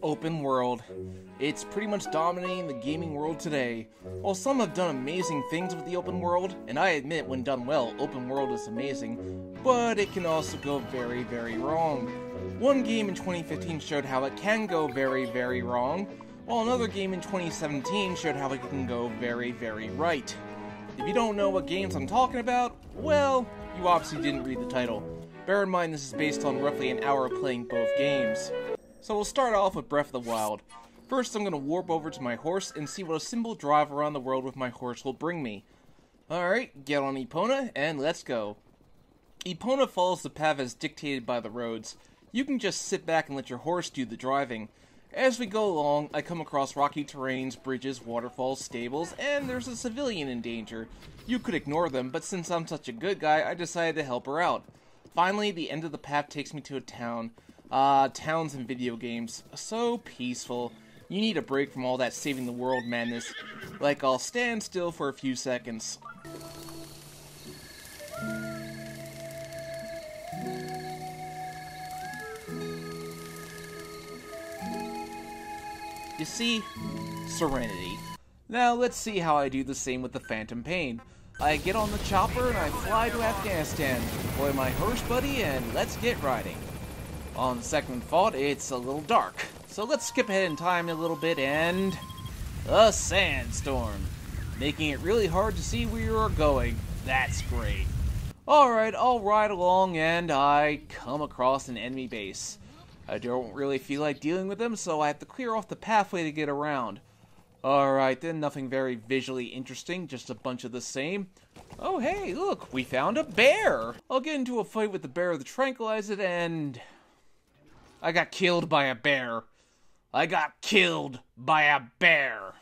Open world. It's pretty much dominating the gaming world today. While some have done amazing things with the open world, and I admit when done well, open world is amazing, but it can also go very, very wrong. One game in 2015 showed how it can go very, very wrong, while another game in 2017 showed how it can go very, very right. If you don't know what games I'm talking about, well, you obviously didn't read the title. Bear in mind this is based on roughly an hour of playing both games. So we'll start off with Breath of the Wild. First I'm going to warp over to my horse and see what a simple drive around the world with my horse will bring me. Alright, get on Epona and let's go. Epona follows the path as dictated by the roads. You can just sit back and let your horse do the driving. As we go along, I come across rocky terrains, bridges, waterfalls, stables, and there's a civilian in danger. You could ignore them, but since I'm such a good guy, I decided to help her out. Finally, the end of the path takes me to a town. Towns and video games. So peaceful. You need a break from all that saving the world madness. Like, I'll stand still for a few seconds. You see? Serenity. Now let's see how I do the same with the Phantom Pain. I get on the chopper and I fly to Afghanistan, deploy my horse buddy, and let's get riding. On second thought, it's a little dark, so let's skip ahead in time a little bit and... a sandstorm, making it really hard to see where you're going. That's great. Alright, I'll ride along and I come across an enemy base. I don't really feel like dealing with them, so I have to clear off the pathway to get around. Alright then, nothing very visually interesting, just a bunch of the same. Oh hey, look, we found a bear! I'll get into a fight with the bear to tranquilize it and... I got killed by a bear. I got killed by a bear.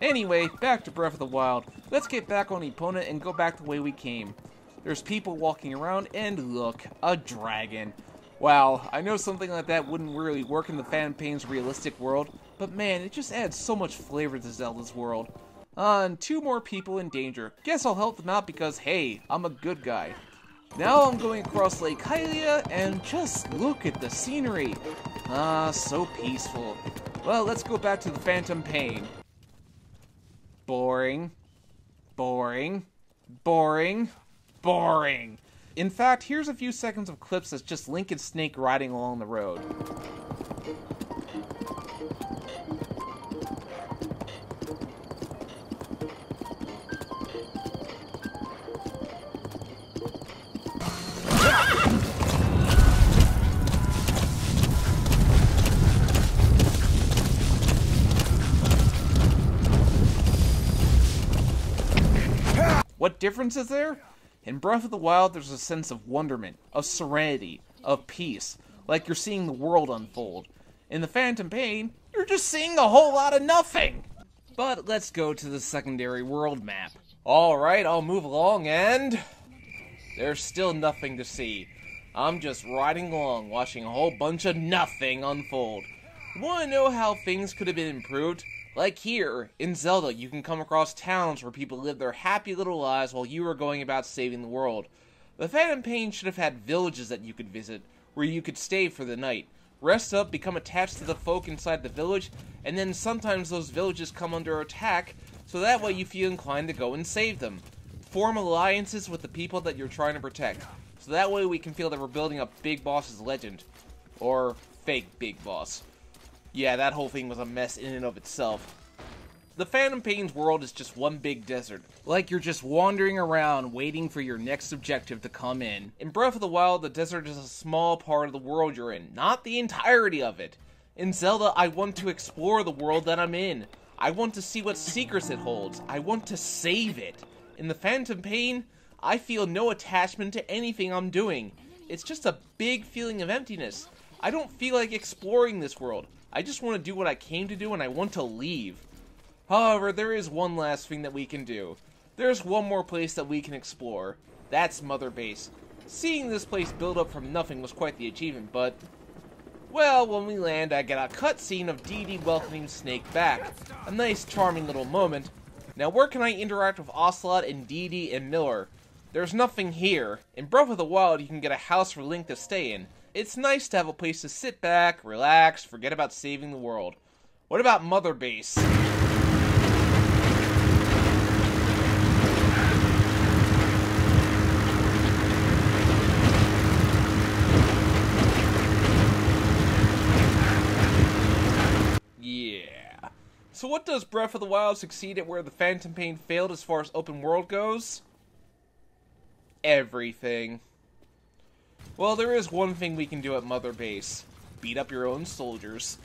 Anyway, back to Breath of the Wild. Let's get back on Epona and go back the way we came. There's people walking around, and look, a dragon. Wow, I know something like that wouldn't really work in the Phantom Pain's realistic world, but man, it just adds so much flavor to Zelda's world. And 2 more people in danger. Guess I'll help them out because, hey, I'm a good guy. Now I'm going across Lake Hylia, and just look at the scenery. Ah, so peaceful. Well, let's go back to the Phantom Pain. Boring. Boring. Boring. Boring. In fact, here's a few seconds of clips that's just Link and Snake riding along the road. What difference is there? In Breath of the Wild, there's a sense of wonderment, of serenity, of peace, like you're seeing the world unfold. In the Phantom Pain, you're just seeing a whole lot of nothing! But let's go to the secondary world map. Alright, I'll move along and... there's still nothing to see. I'm just riding along, watching a whole bunch of nothing unfold. Wanna know how things could have been improved? Like here, in Zelda, you can come across towns where people live their happy little lives while you are going about saving the world. The Phantom Pain should have had villages that you could visit, where you could stay for the night. Rest up, become attached to the folk inside the village, and then sometimes those villages come under attack, so that way you feel inclined to go and save them. Form alliances with the people that you're trying to protect, so that way we can feel that we're building up Big Boss's legend. Or fake Big Boss. Yeah, that whole thing was a mess in and of itself. The Phantom Pain's world is just one big desert. Like you're just wandering around waiting for your next objective to come in. In Breath of the Wild, the desert is a small part of the world you're in, not the entirety of it. In Zelda, I want to explore the world that I'm in. I want to see what secrets it holds. I want to save it. In the Phantom Pain, I feel no attachment to anything I'm doing. It's just a big feeling of emptiness. I don't feel like exploring this world. I just want to do what I came to do and I want to leave. However, there is one last thing that we can do. There's one more place that we can explore. That's Mother Base. Seeing this place build up from nothing was quite the achievement, but... well, when we land, I get a cutscene of Dee welcoming Snake back. A nice, charming little moment. Now, where can I interact with Ocelot and Dee and Miller? There's nothing here. In Breath of the Wild, you can get a house for Link to stay in. It's nice to have a place to sit back, relax, forget about saving the world. What about Mother Base? Yeah. So what does Breath of the Wild succeed at where the Phantom Pain failed as far as open world goes? Everything. Well, there is one thing we can do at Mother Base. Beat up your own soldiers.